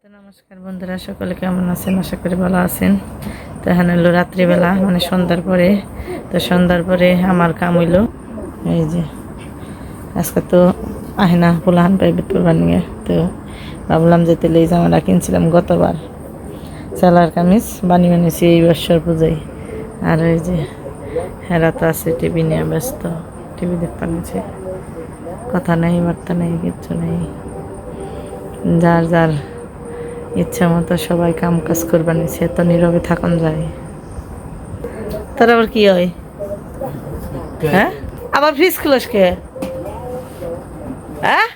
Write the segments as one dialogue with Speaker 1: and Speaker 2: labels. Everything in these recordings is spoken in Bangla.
Speaker 1: তো নমস্কার বন্ধুরা, সকলে কেমন আছেন? আশা করি ভালো আছেন। তো এখানে হলো রাত্রিবেলা, মানে সন্ধ্যার পরে। তো সন্ধ্যার পরে আমার কাম হইল এই যে, আজকে তো আহে না পোলাহান প্রাইভেট পড়বার নিয়ে। তো ভাবলাম যে তেলে এই জামাটা কিনছিলাম গতবার, সালোয়ার কামিজ বানিয়ে বানিয়েছি এই বৎসর পূজায়। আর ওই যে হেরা তো আছে টিভি নিয়ে ব্যস্ত, টিভি দেখতে নিচ্ছে, কথা নেই, বার্তা নেই, কিচ্ছু নেই। যার যার ইচ্ছা মতো সবাই কাম কাজ করবার নিচ্ছে, এত নীরবে থাকুন যায়। তোর আবার কি হয়? হ্যাঁ, আবার ফ্রিজ খুলস কে? হ্যাঁ,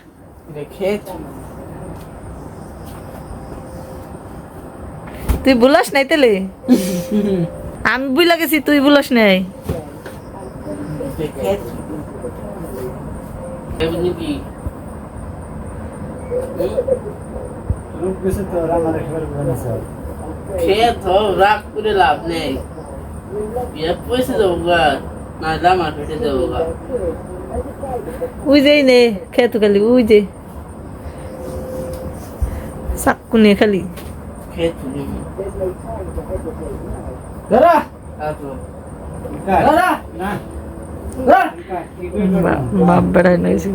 Speaker 1: তুই বুলাস নাই তেলে? আমি বুলা গেছি, তুই বুলাস নাই?
Speaker 2: খেত রাগ করে লাভ নেই, পয়সা দেবো গা, না জামা ফেটে দেবো গা।
Speaker 1: ওই যে নে খেত খালি, ওই যে চাক্কু নিয়ে খালি
Speaker 2: খেত
Speaker 1: বাপ বেড়াই নাইছি।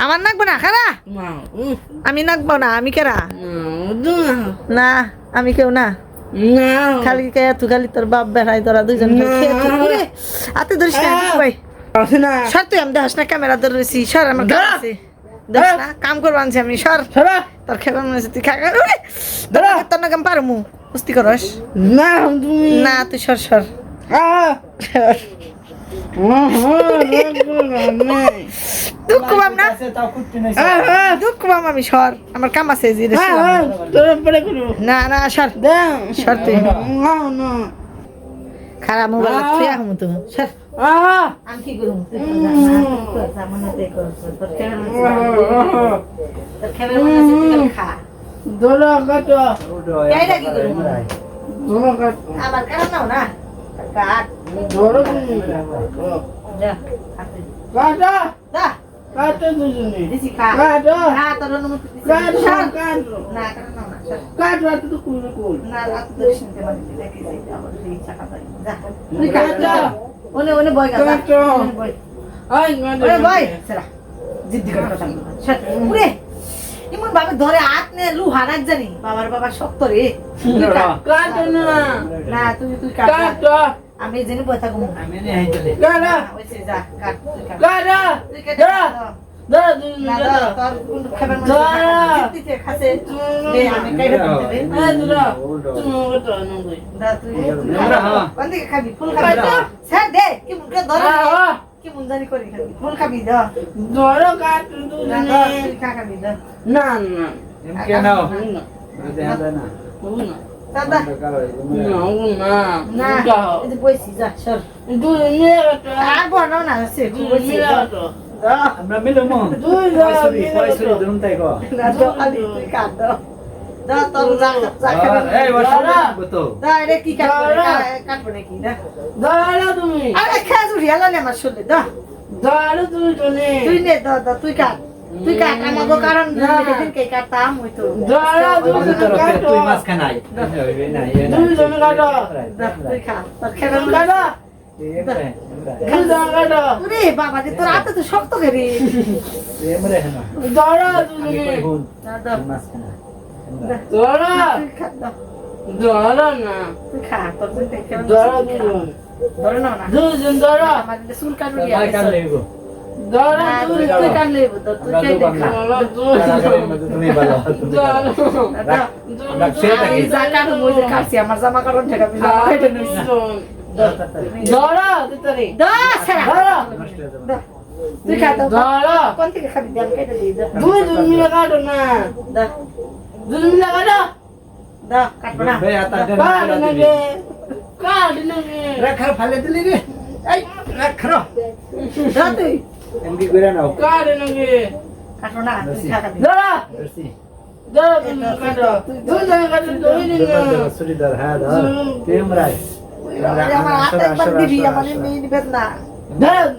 Speaker 1: আমার নাকবো না খারা, আমি নাকবো না, আমি কেরা না, আমি কেউ না। খালি কে তুই খালি তোর বাপ বেড়াই, তোরা দুইজন হাতে ধরিস না ভাই। সর তুই, আমি দেখাস না, ক্যামেরা ধরে রয়েছি, সর। আমার কাম আছে, দেখ না, কাম করবো আনছি আমি, সর। তোর খেলাম না, তুই খা তোর না কাম পারমু, কুস্তি করস না, তুই সর সর। দুঃখ পাম না, দুঃখ পাম আমি, সর। আমার কাম আছে, না না, সর সর তুই। খারাপ মোবাইল তুই আহ তো, সর। আমি কি করবো? খা আমার কারণ নাও না, কাট এমন ভাবে ধরে হাত নে, লু হারাক জানি বাবার বাবা শক্ত রে। না তুই তুই কাট, আমি জেনে বই থাকবো। কি মুন্দানি করি খাবি, ফুল খাবি না
Speaker 3: আমরা মিলবো ধরুন তাই গো
Speaker 1: তুই কাট, তুই কাট আমাকে, কারণ কে কাটতাম ওই তো
Speaker 3: তুই মাঝখানে
Speaker 1: তুই খা, তোর খেলাম বাবা যে তোর হাতে তো শক্ত করে চুল কাটবি, আমার জামা কারণ তুই খাতো কোন থেকে খাবি? কেটে দিই, কাটবো না,
Speaker 3: রাখা ফালে দিলি রে, এই রাখো
Speaker 1: তুই
Speaker 3: এমনি করে নাও
Speaker 1: কাটবো না, তুই খাবি।
Speaker 3: চুড়িদার হ্যাঁ দাও ক্যামেরায় আমার হাত একবার দিবি আমার মেয়ে নিবেন না
Speaker 2: দেন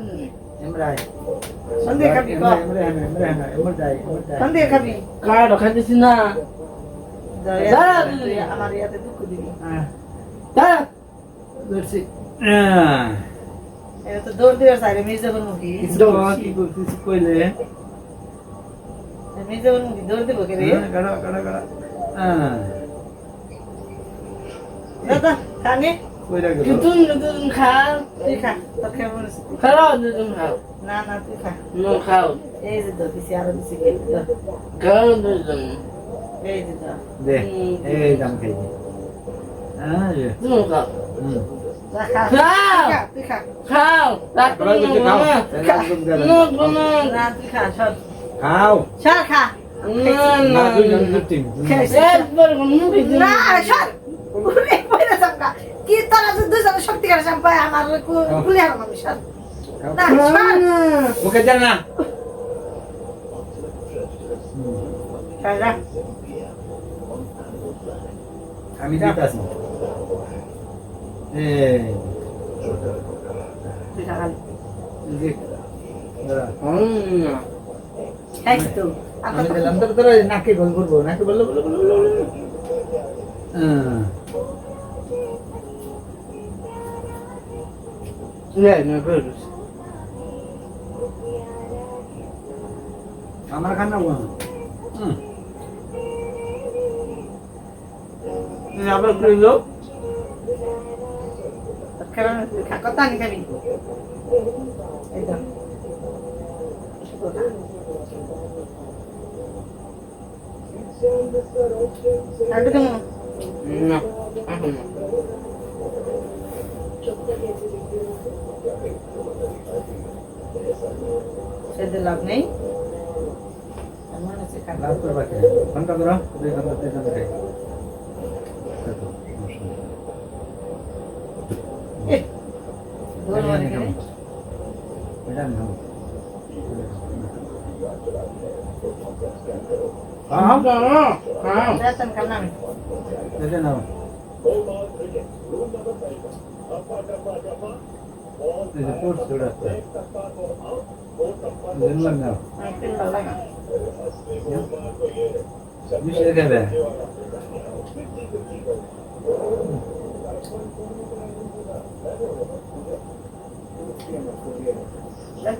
Speaker 3: এমরাই
Speaker 1: সন্ধ্যে খাবি
Speaker 3: সন্ধ্যে খাবি
Speaker 2: কার্ড খাইতেছি না
Speaker 1: আমার ইয়াতে দুঃখ দিবি
Speaker 2: দাঁড়া ধরছি
Speaker 1: এটা তো দৌড় দিয়ে চাইলে মির্জাপুর মুখী মির্জাপুর মুখী দৌড় দিব কে রে দাদা খানে
Speaker 2: নতুন নতুন খাও
Speaker 1: তুই খা তোর খেয়ে মনে হচ্ছে তুই খা।
Speaker 2: খাও নতুন খাও
Speaker 1: না না তুই খা
Speaker 2: খাও
Speaker 1: এই যে তো দিছি আরো দিছি কে
Speaker 2: খাও নতুন
Speaker 1: এই যে তো
Speaker 2: তুমি খাও
Speaker 1: যা খা
Speaker 2: খাও।
Speaker 1: তুই খা
Speaker 2: খাও রাত্রে না
Speaker 1: না তুই খা সর
Speaker 3: খাও
Speaker 1: সর খা
Speaker 2: না একবার মুখে
Speaker 1: না সর উরে পয়লা চাপকা কি তোরা যে দুজন সত্যিকার সম্পায় আমার কুলি আর আমি সর না সর
Speaker 3: ওকে জান না
Speaker 1: সর যা
Speaker 3: আমি দিতাছি
Speaker 1: তুই খা খালি
Speaker 3: যে দাঁড়া
Speaker 1: খাইছি তো
Speaker 3: আমি দিলাম তো তোর নাকে গোল করবো নাকে বললো আমার খানা
Speaker 2: আবার করে লোক
Speaker 1: কারণ খা কত আনি খাবি একদম আর তো
Speaker 2: না এখন না
Speaker 1: সেদের লাভ নেই মনে হচ্ছে খাবি
Speaker 3: লাভ করে বাকি ঘন্টা ধরো 2 ঘন্টা 3 ঘন্টা খাই
Speaker 1: দৌড় মারি করে
Speaker 3: এটা নাও
Speaker 1: বেতন কাম না
Speaker 3: এটা নাও এটা পোস্ট জোড়া জেনুয়ান নাও
Speaker 1: আমি ফিল ভালো লাগা
Speaker 3: মিশে দেবে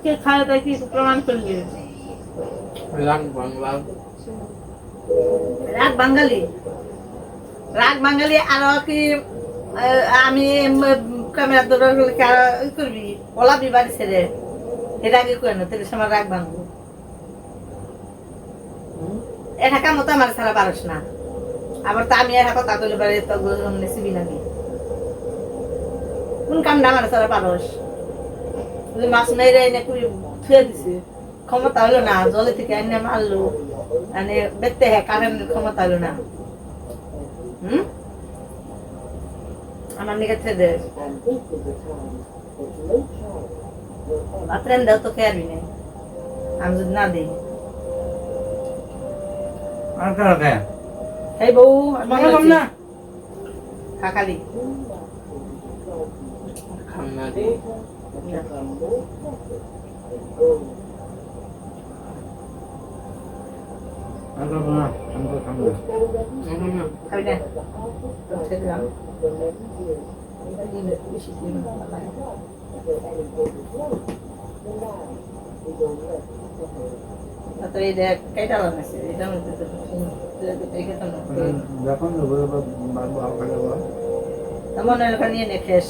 Speaker 1: কে খায় তাই কি প্রমাণ করবি
Speaker 2: রাগ বাংলা
Speaker 1: রাগ বাঙালি আর কি আমি ক্যামেরা ধরে করবি ওলাবি বাড়ি ছেড়ে এটা আগে কই না তাহলে সময় রাগ ভাঙবো এটা কাম তো আমার ছাড়া পারস না আবার তো আমি এটা কথা কইলে পারে তো সিবি নাকি কোন কামটা আমার ছাড়া পারস মাছ নাই রে এনে কুড়ি থুয়ে দিছে ক্ষমতা হলো না জলে থেকে এনে মারলো মানে দেখতে হ্যাঁ কারেন্টের ক্ষমতা হলো না আমার নিকে থুয়ে দে ভাতরেন দাও তো খেয়ে আরবি না আমি যদি না দিই
Speaker 3: আর কারা দেয়
Speaker 1: এই বউ
Speaker 2: বাংলা কম না
Speaker 1: খাকালি
Speaker 2: খান্না দি
Speaker 3: আর করবো না আমি তো খাবো না
Speaker 1: খাবি না ছেড়ে দিলাম বেশি দিন তো এই দেখ কেটা লাগাইছে এটা মধ্যে তো খেতাম না
Speaker 3: যখন বাবু আবার
Speaker 1: তেমন এলাকা নিয়ে নে খেস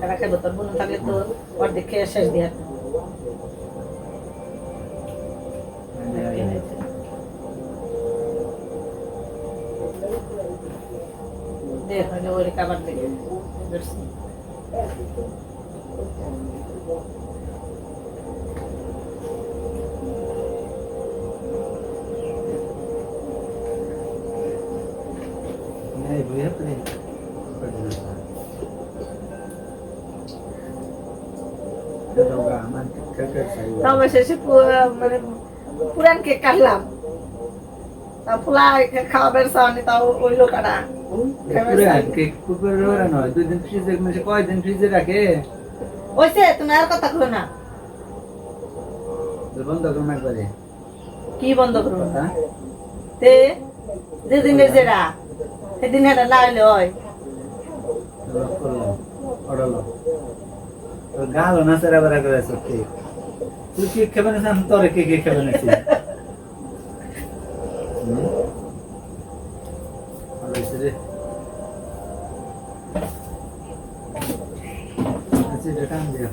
Speaker 1: একা খেবো তোর বোন থাকলে তো অর্ধেক খেয়ে শেষ দিয়ে দেখ ওই খাবার থেকে
Speaker 3: नहीं भैया तो नहीं
Speaker 1: তবে শেষে মানে পুরান কেক কাটলাম তা পোলা খাওয়াবের সামনে তাও ওই লোকাটা
Speaker 3: পুরো কেক কুকুরের ওরা নয় 2 দিন ফ্রিজে মানে কয়দিন ফ্রিজে রাখে
Speaker 1: ওইছে তুমি আর কথা কই না
Speaker 3: বন্ধ করুন একবারে
Speaker 1: কি বন্ধ করবো
Speaker 3: হ্যাঁ
Speaker 1: তে যেদিনের যেটা সেদিন এটা লাগাইলে হয়
Speaker 3: গাল না সেরা বেড়া করে সত্যি তুই কি খাবে না আমি তোরে কে খাবে না আচ্ছা এটা কাম দিয়া